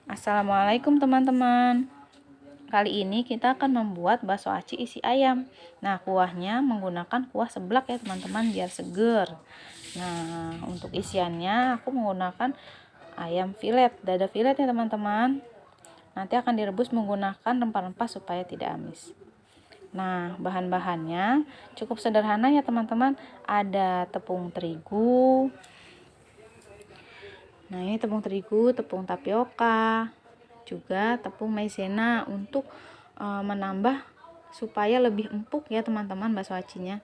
Assalamualaikum teman-teman. Kali ini kita akan membuat bakso aci isi ayam. Nah, kuahnya menggunakan kuah seblak ya teman-teman, biar seger. Nah, untuk isiannya aku menggunakan ayam filet, dada filet ya teman-teman. Nanti akan direbus menggunakan rempah-rempah supaya tidak amis. Nah, bahan-bahannya cukup sederhana ya teman-teman. Ada tepung terigu. Nah, ini tepung terigu, tepung tapioka, juga tepung maizena untuk menambah supaya lebih empuk ya teman-teman bakso acinya.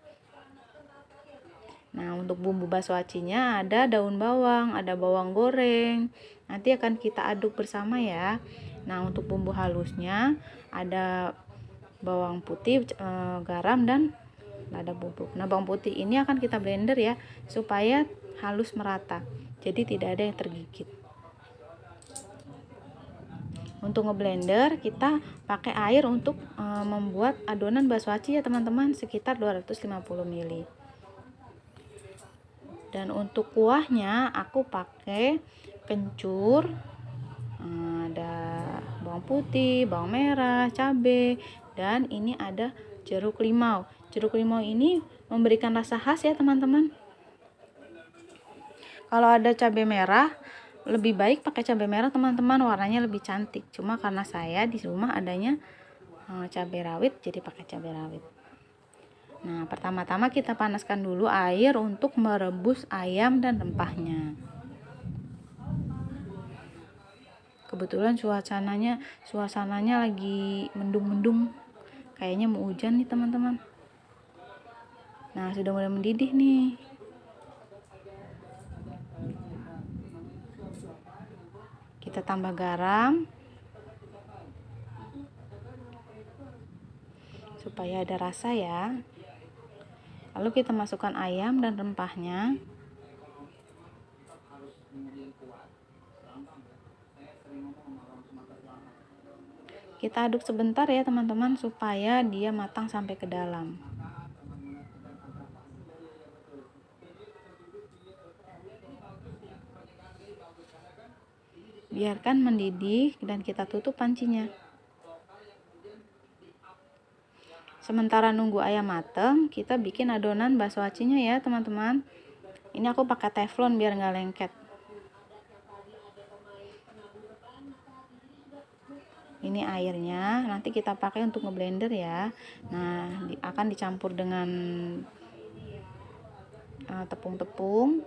Nah, untuk bumbu bakso acinya ada daun bawang, ada bawang goreng. Nanti akan kita aduk bersama ya. Nah, untuk bumbu halusnya ada bawang putih, garam dan lada bubuk. Nah, bawang putih ini akan kita blender ya supaya halus merata. Jadi tidak ada yang tergigit. Untuk ngeblender kita pakai air untuk membuat adonan bakso aci ya teman-teman, sekitar 250 ml. Dan untuk kuahnya aku pakai kencur, ada bawang putih, bawang merah, cabai, dan ini ada jeruk limau. Jeruk limau ini memberikan rasa khas ya teman-teman. Kalau ada cabai merah, lebih baik pakai cabai merah teman-teman, warnanya lebih cantik. Cuma karena saya di rumah adanya cabai rawit, jadi pakai cabai rawit. Nah, pertama-tama kita panaskan dulu air untuk merebus ayam dan rempahnya. Kebetulan suasananya lagi mendung-mendung, kayaknya mau hujan nih teman-teman. Nah, sudah mulai mendidih nih. Kita tambah garam supaya ada rasa ya. Lalu kita masukkan ayam dan rempahnya. Kita aduk sebentar ya teman-teman supaya dia matang sampai ke dalam. Biarkan mendidih dan kita tutup pancinya. Sementara nunggu ayam mateng, kita bikin adonan bakso acinya ya teman-teman. Ini aku pakai teflon biar nggak lengket. Ini airnya, nanti kita pakai untuk ngeblender ya. Nah, akan dicampur dengan tepung-tepung,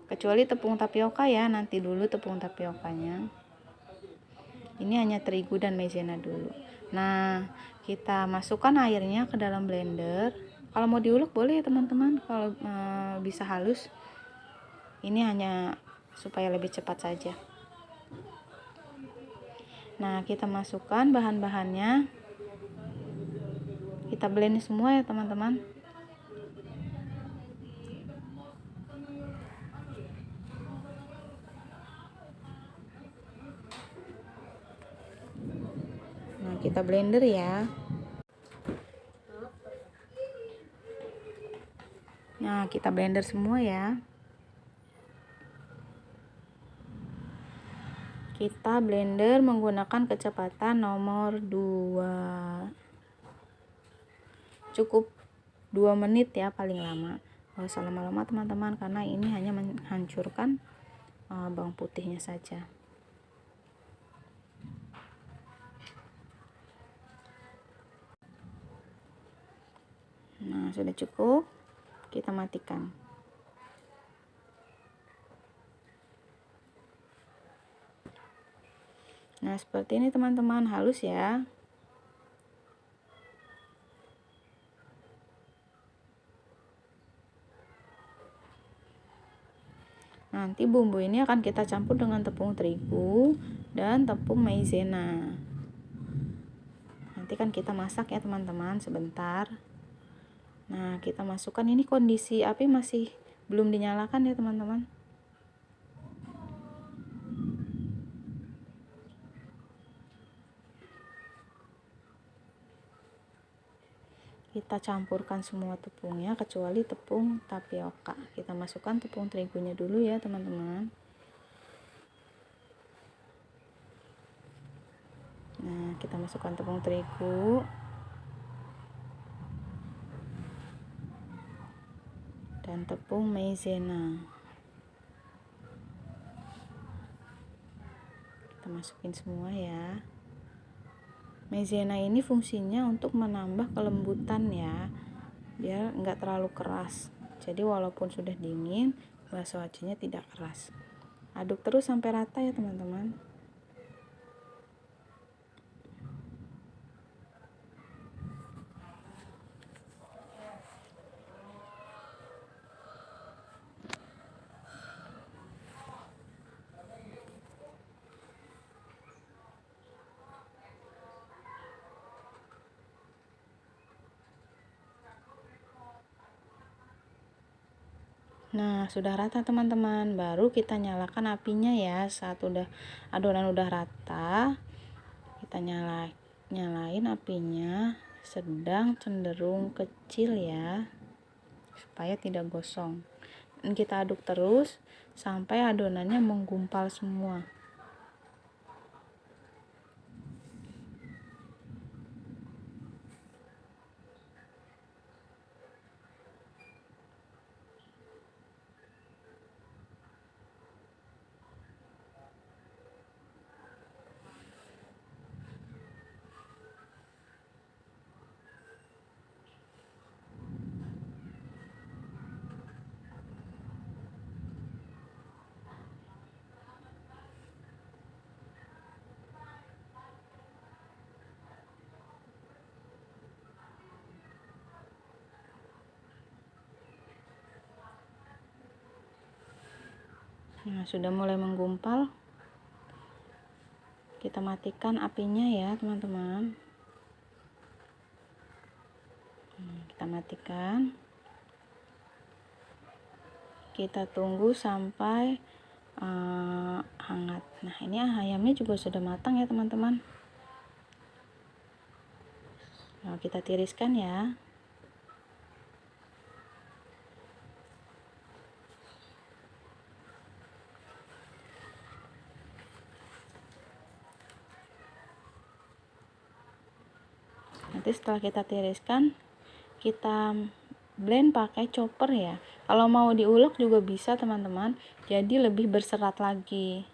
kecuali tepung tapioka ya, nanti dulu tepung tapiokanya. Ini hanya terigu dan maizena dulu. Nah, kita masukkan airnya ke dalam blender. Kalau mau diulek boleh ya teman-teman, kalau bisa halus. Ini hanya supaya lebih cepat saja. Nah, kita masukkan bahan-bahannya. Kita blend semua ya teman-teman. Nah, kita blender ya. Nah, kita blender semua ya. Kita blender menggunakan kecepatan nomor 2. Cukup 2 menit ya paling lama. Gak usah lama-lama teman-teman, karena ini hanya menghancurkan bawang putihnya saja. Nah, sudah cukup. Kita matikan. Nah, seperti ini teman-teman, halus ya. Nanti bumbu ini akan kita campur dengan tepung terigu dan tepung maizena. Nanti kan kita masak ya teman-teman sebentar. Nah, kita masukkan, ini kondisi api masih belum dinyalakan ya teman-teman. Kita campurkan semua tepungnya kecuali tepung tapioka. Kita masukkan tepung terigunya dulu ya teman-teman. kita masukkan tepung terigu dan tepung maizena. Kita masukin semua ya. Maizena ini fungsinya untuk menambah kelembutan ya, biar enggak terlalu keras. Jadi walaupun sudah dingin, bakso acinya tidak keras. Aduk terus sampai rata ya teman-teman. Nah, sudah rata teman-teman, baru kita nyalakan apinya ya. Saat adonan udah rata, kita nyalain apinya sedang cenderung kecil ya, supaya tidak gosong. Dan kita aduk terus sampai adonannya menggumpal semua. Nah, sudah mulai menggumpal. Kita matikan apinya ya, teman-teman. Kita matikan. Kita tunggu sampai hangat. Nah, ini ayamnya juga sudah matang ya, teman-teman. Nah, kita tiriskan ya. Nanti setelah kita tiriskan, kita blend pakai chopper ya. Kalau mau diulek juga bisa teman-teman, jadi lebih berserat lagi.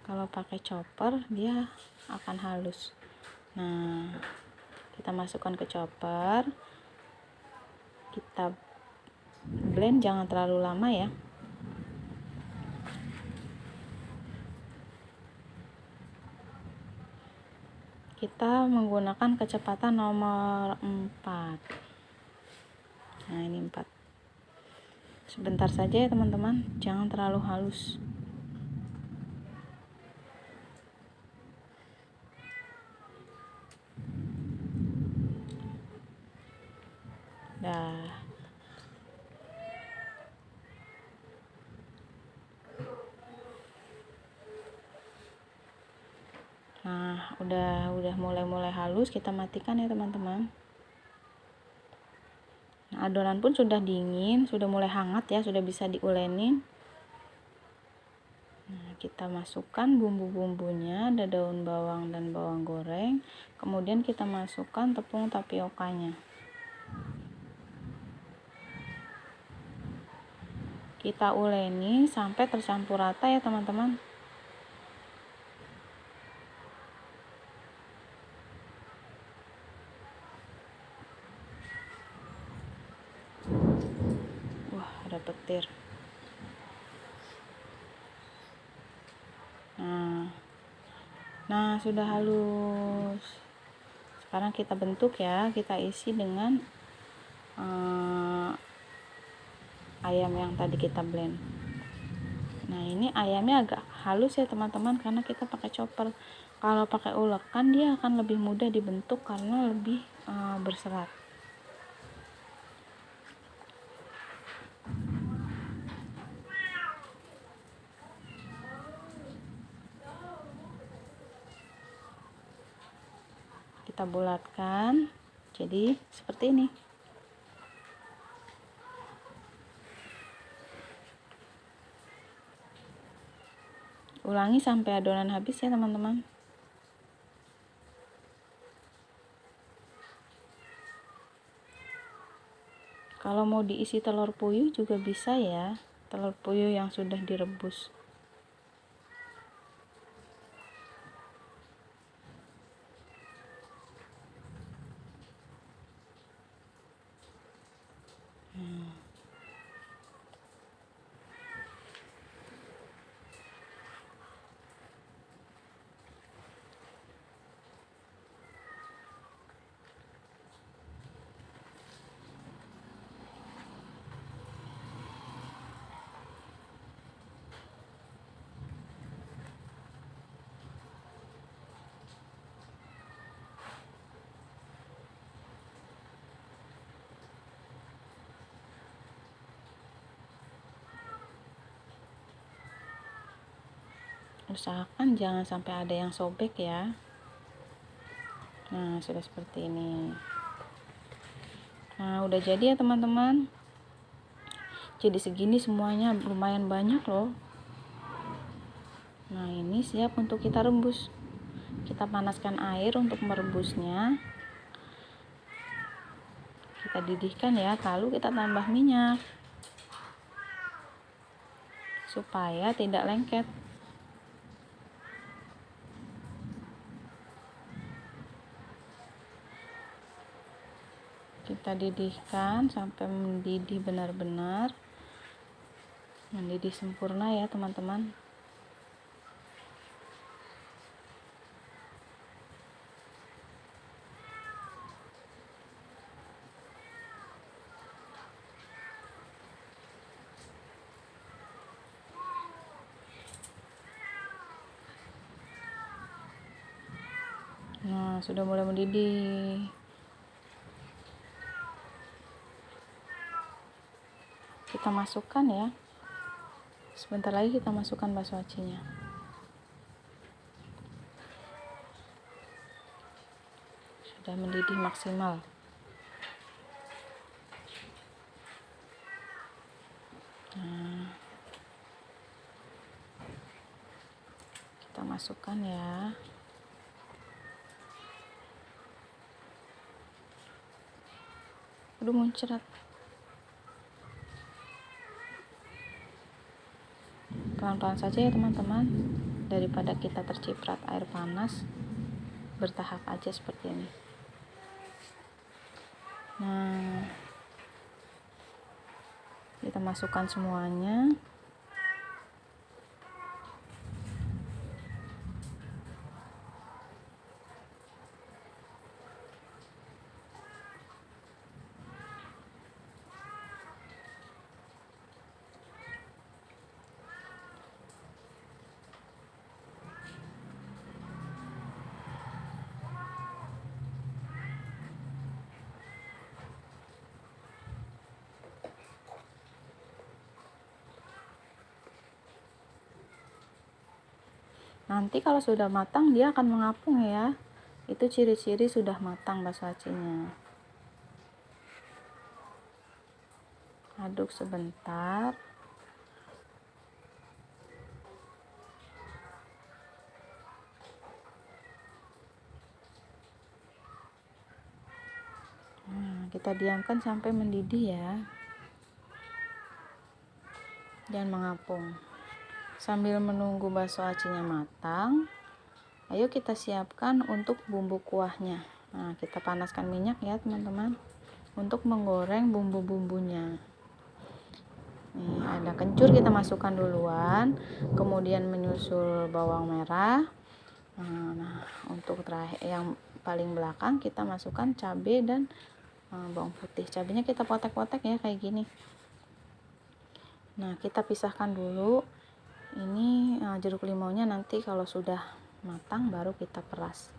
Kalau pakai chopper dia akan halus. Nah, kita masukkan ke chopper, kita blend, jangan terlalu lama ya. Kita menggunakan kecepatan nomor 4. Nah, ini 4. Sebentar saja ya teman-teman, jangan terlalu halus. Dah. Nah, udah mulai halus, kita matikan ya teman-teman. Nah, adonan pun sudah dingin, sudah mulai hangat ya, sudah bisa diulenin. Nah, kita masukkan bumbu-bumbunya, ada daun bawang dan bawang goreng. Kemudian kita masukkan tepung tapiokanya. Kita uleni sampai tercampur rata ya teman-teman. Wah, ada petir. Nah, sudah halus. Sekarang kita bentuk ya, kita isi dengan ayam yang tadi kita blend. Nah, ini ayamnya agak halus ya teman-teman, karena kita pakai chopper. Kalau pakai ulekan dia akan lebih mudah dibentuk karena lebih berserat. Kita bulatkan jadi seperti ini. Ulangi sampai adonan habis ya teman-teman. Kalau mau diisi telur puyuh juga bisa ya, telur puyuh yang sudah direbus. Usahakan jangan sampai ada yang sobek ya. Nah, sudah seperti ini. Nah, udah jadi ya teman-teman. Jadi segini semuanya lumayan banyak loh. Nah, ini siap untuk kita rebus. Kita panaskan air untuk merebusnya. Kita didihkan ya, lalu kita tambah minyak supaya tidak lengket. Kita didihkan sampai mendidih benar-benar, mendidih sempurna ya teman-teman. Nah, sudah mulai mendidih. Kita masukkan ya. Sebentar lagi kita masukkan bakso acinya. Sudah mendidih maksimal. Nah, kita masukkan ya. Aduh, muncrat. Pelan-pelan saja ya teman-teman, daripada kita terciprat air panas. Bertahap aja seperti ini. Nah, kita masukkan semuanya. Nanti kalau sudah matang dia akan mengapung ya. Itu ciri-ciri sudah matang bakso acinya. Aduk sebentar. Nah, kita diamkan sampai mendidih ya. Dan mengapung. Sambil menunggu bakso acinya matang, ayo kita siapkan untuk bumbu kuahnya. Nah, kita panaskan minyak ya teman-teman, untuk menggoreng bumbu-bumbunya. Nih, ada kencur kita masukkan duluan, kemudian menyusul bawang merah. Nah, untuk terakhir yang paling belakang kita masukkan cabai dan bawang putih. Cabenya kita potek-potek ya kayak gini. Nah, kita pisahkan dulu. Ini jeruk limaunya nanti kalau sudah matang baru kita peras.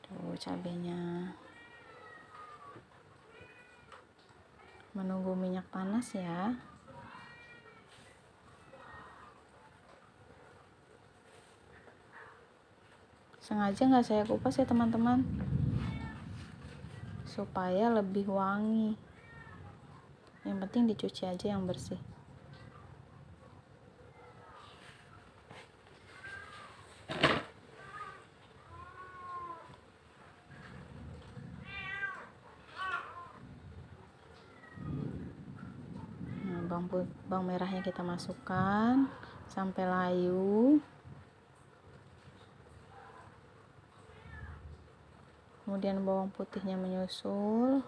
Tuh cabenya. Menunggu minyak panas ya. Sengaja nggak saya kupas ya teman-teman, supaya lebih wangi. Yang penting dicuci aja yang bersih. Bawang merahnya kita masukkan sampai layu. Kemudian bawang putihnya menyusul.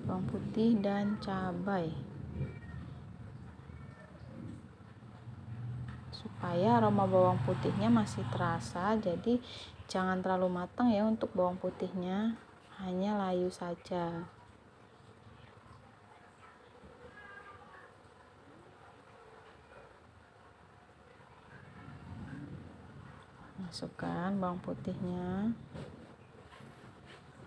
Bawang putih dan cabai. Supaya aroma bawang putihnya masih terasa, jadi jangan terlalu matang ya untuk bawang putihnya, hanya layu saja. Masukkan bawang putihnya,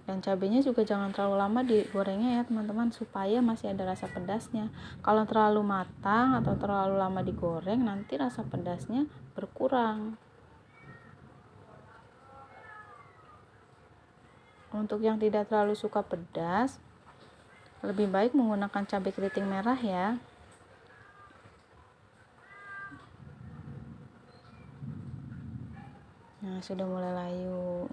dan cabenya juga jangan terlalu lama digorengnya ya teman-teman, supaya masih ada rasa pedasnya. Kalau terlalu matang atau terlalu lama digoreng, nanti rasa pedasnya berkurang. Untuk yang tidak terlalu suka pedas, lebih baik menggunakan cabai keriting merah ya. Nah, sudah mulai layu.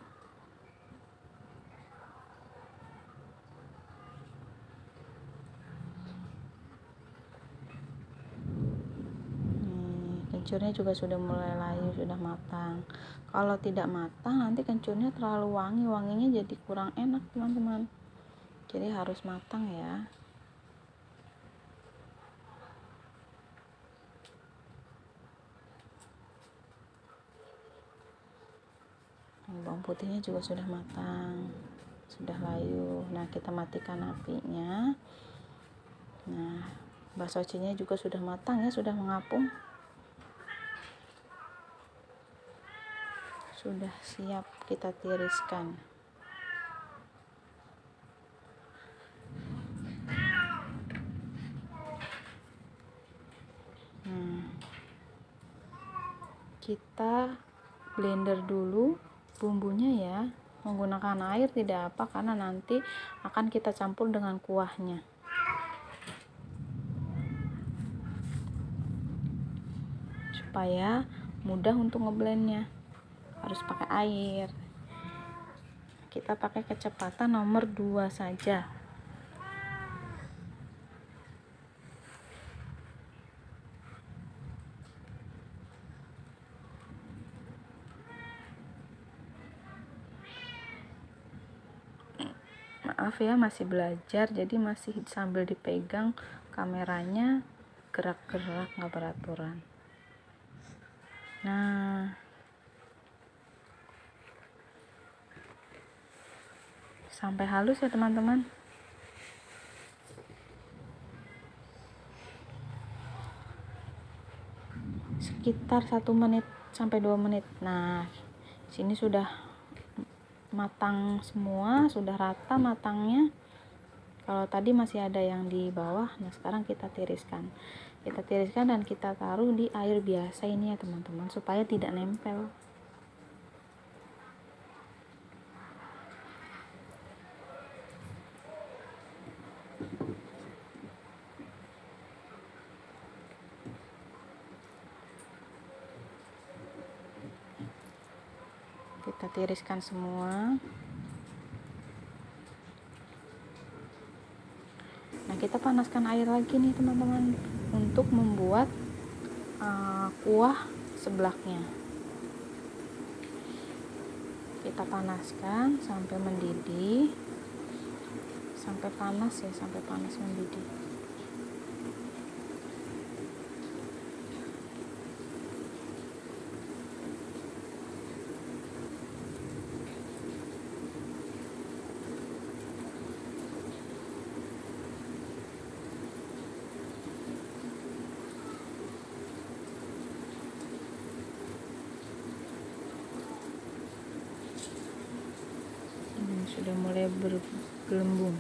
Kencurnya juga sudah mulai layu, sudah matang. Kalau tidak matang, nanti kencurnya terlalu wangi, wanginya jadi kurang enak teman-teman. Jadi harus matang ya. Bawang putihnya juga sudah matang, sudah layu. Nah, kita matikan apinya. Nah, bakso acinya juga sudah matang ya, sudah mengapung. Sudah siap kita tiriskan. Kita blender dulu bumbunya ya, menggunakan air tidak apa, karena nanti akan kita campur dengan kuahnya. Supaya mudah untuk ngeblendnya, harus pakai air. Kita pakai kecepatan nomor 2 saja. Maaf ya, masih belajar, jadi masih sambil dipegang kameranya, gerak-gerak nggak beraturan. Nah, sampai halus ya teman-teman. Sekitar 1 menit sampai 2 menit. Nah, sini sudah matang semua, sudah rata matangnya. Kalau tadi masih ada yang di bawah, nah sekarang kita tiriskan. Kita tiriskan dan kita taruh di air biasa ini ya teman-teman, supaya tidak nempel. Kita tiriskan semua. Nah, kita panaskan air lagi nih teman-teman, untuk membuat kuah seblaknya. Kita panaskan sampai mendidih, sampai panas ya, sampai panas mendidih. Sudah mulai bergelembung,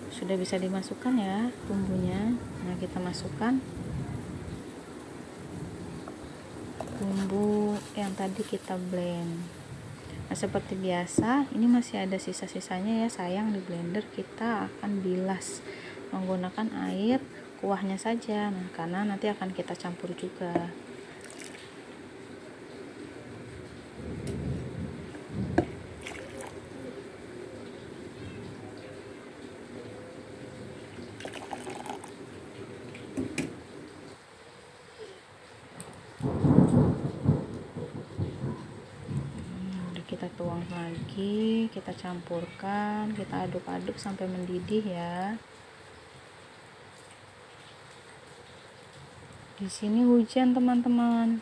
sudah bisa dimasukkan ya bumbunya. Nah, kita masukkan bumbu yang tadi kita blend. Nah, seperti biasa ini masih ada sisa-sisanya ya sayang, di blender kita akan bilas menggunakan air kuahnya saja. Nah, karena nanti akan kita campur juga. Kita tuang lagi, kita campurkan, kita aduk-aduk sampai mendidih ya. Di sini hujan teman-teman,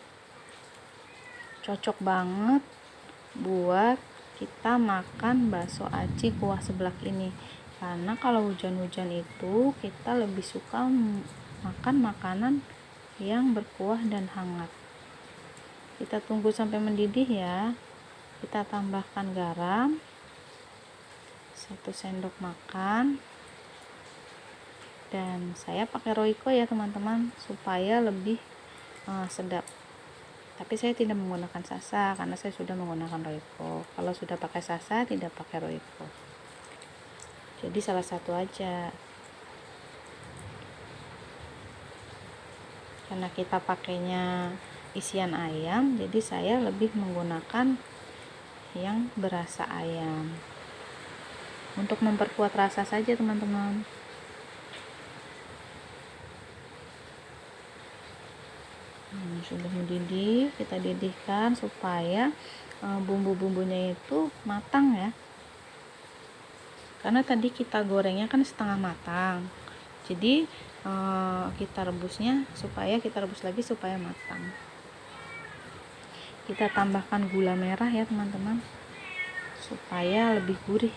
cocok banget buat kita makan bakso aci kuah seblak ini. Karena kalau hujan-hujan itu kita lebih suka makan makanan yang berkuah dan hangat. Kita tunggu sampai mendidih ya. Kita tambahkan garam 1 sendok makan, dan saya pakai Royco ya teman-teman supaya lebih sedap. Tapi saya tidak menggunakan sasa karena saya sudah menggunakan Royco. Kalau sudah pakai sasa tidak pakai Royco. Jadi salah satu aja. Karena kita pakainya isian ayam, jadi saya lebih menggunakan yang berasa ayam untuk memperkuat rasa saja teman-teman. Sudah mendidih, kita didihkan supaya bumbu-bumbunya itu matang ya, karena tadi kita gorengnya kan setengah matang, jadi kita rebusnya supaya kita rebus lagi supaya matang. Kita tambahkan gula merah ya teman-teman supaya lebih gurih.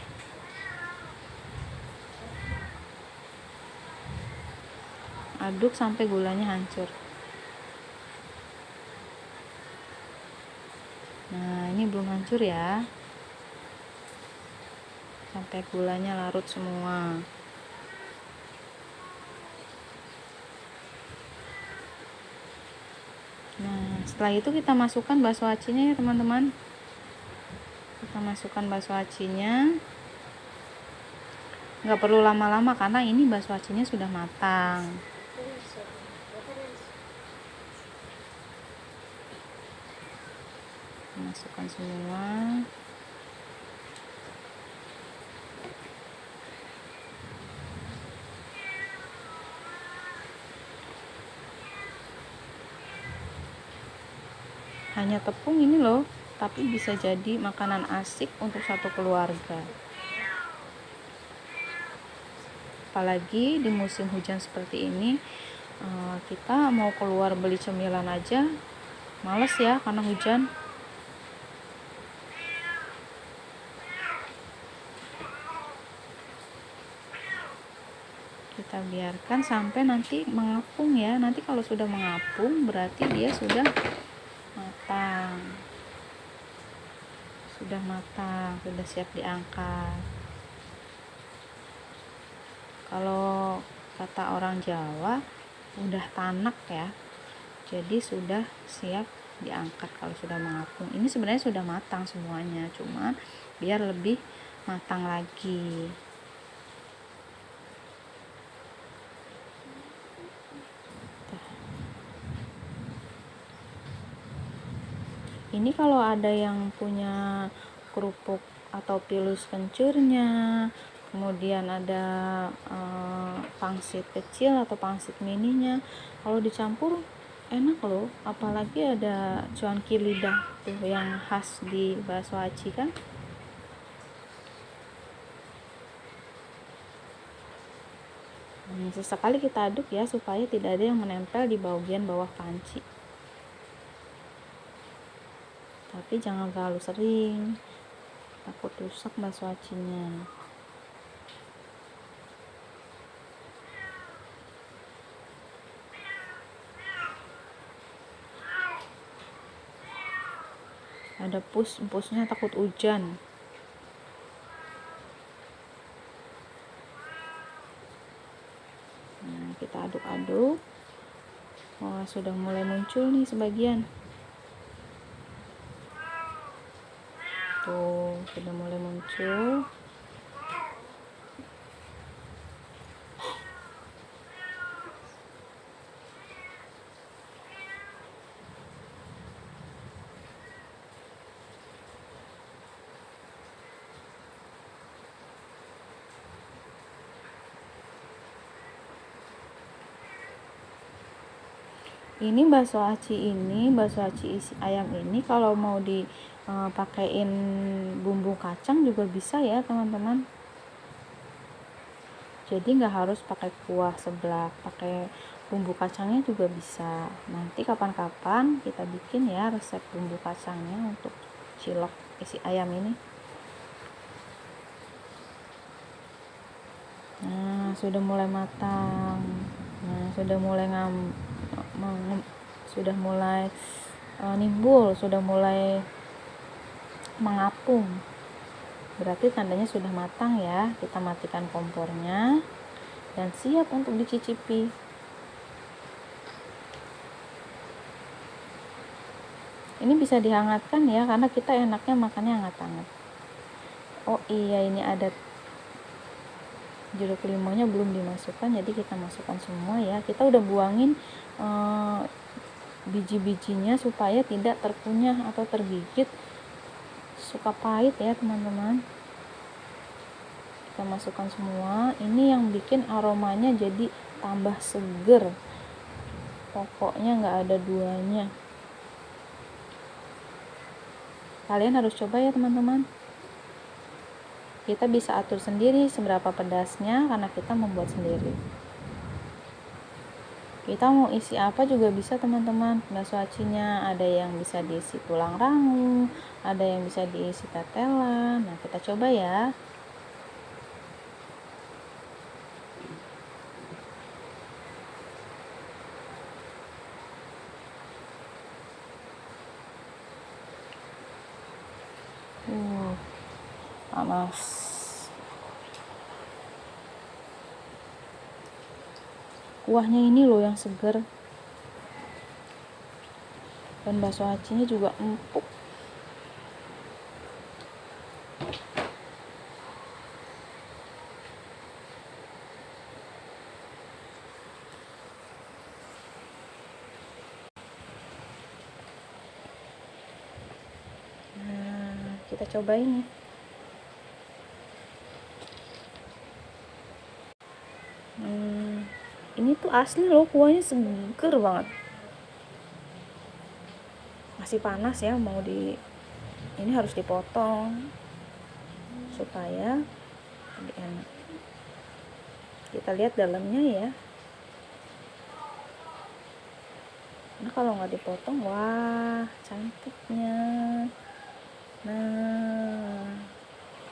Aduk sampai gulanya hancur. Nah, ini belum hancur ya, sampai gulanya larut semua. Nah, setelah itu kita masukkan bakso acinya ya teman-teman. Kita masukkan bakso acinya, nggak perlu lama-lama karena ini bakso acinya sudah matang. Masukkan semua. Hanya tepung ini loh, tapi bisa jadi makanan asik untuk satu keluarga. Apalagi di musim hujan seperti ini, kita mau keluar beli cemilan aja males ya karena hujan. Kita biarkan sampai nanti mengapung ya. Nanti kalau sudah mengapung berarti dia sudah matang. Sudah siap diangkat. Kalau kata orang Jawa udah tanak ya, jadi sudah siap diangkat kalau sudah mengapung. Ini sebenarnya sudah matang semuanya, cuma biar lebih matang lagi. Ini kalau ada yang punya kerupuk atau pilus kencurnya, kemudian ada pangsit kecil atau pangsit mininya, kalau dicampur enak loh. Apalagi ada cuanki lidah tuh yang khas di bakso aci kan. Sesekali kita aduk ya supaya tidak ada yang menempel di bagian bawah panci. Tapi jangan terlalu sering, takut rusak bakso acinya. Ada empusnya takut hujan. Nah, kita aduk-aduk. Wah, sudah mulai muncul nih sebagian. Tuh, sudah mulai muncul. Ini bakso aci isi ayam ini kalau mau dipakein bumbu kacang juga bisa ya teman-teman. Jadi nggak harus pakai kuah seblak, pakai bumbu kacangnya juga bisa. Nanti kapan-kapan kita bikin ya resep bumbu kacangnya untuk cilok isi ayam ini. Nah, sudah mulai matang. Nah, sudah mulai nimbul, sudah mulai mengapung. Berarti tandanya sudah matang ya. Kita matikan kompornya dan siap untuk dicicipi. Ini bisa dihangatkan ya, karena kita enaknya makannya hangat-hangat. Oh iya, ini ada jeruk limonnya belum dimasukkan, jadi kita masukkan semua ya. Kita udah buangin biji-bijinya supaya tidak terkunyah atau tergigit, suka pahit ya teman-teman. Kita masukkan semua. Ini yang bikin aromanya jadi tambah seger, pokoknya nggak ada duanya. Kalian harus coba ya teman-teman. Kita bisa atur sendiri seberapa pedasnya karena kita membuat sendiri. Kita mau isi apa juga bisa teman-teman. Bakso acinya ada yang bisa diisi tulang rangu, ada yang bisa diisi tetelan. Nah, kita coba ya. Panas. Kuahnya ini loh yang seger. Dan bakso acinya juga empuk. Nah, kita cobain ya. Ini tuh asli loh, kuahnya seger banget. Masih panas ya, ini harus dipotong supaya lebih enak. Kita lihat dalamnya ya. Nah, kalau nggak dipotong, wah cantiknya. Nah,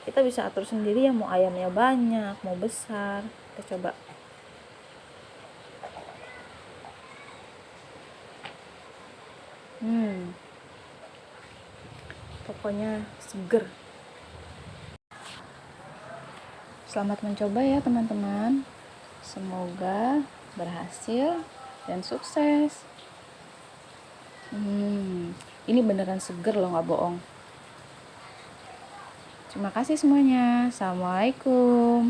kita bisa atur sendiri ya, mau ayamnya banyak, mau besar. Kita coba. Pokoknya seger. Selamat mencoba ya teman-teman. Semoga berhasil dan sukses. Ini beneran seger loh, nggak bohong. Terima kasih semuanya. Assalamualaikum.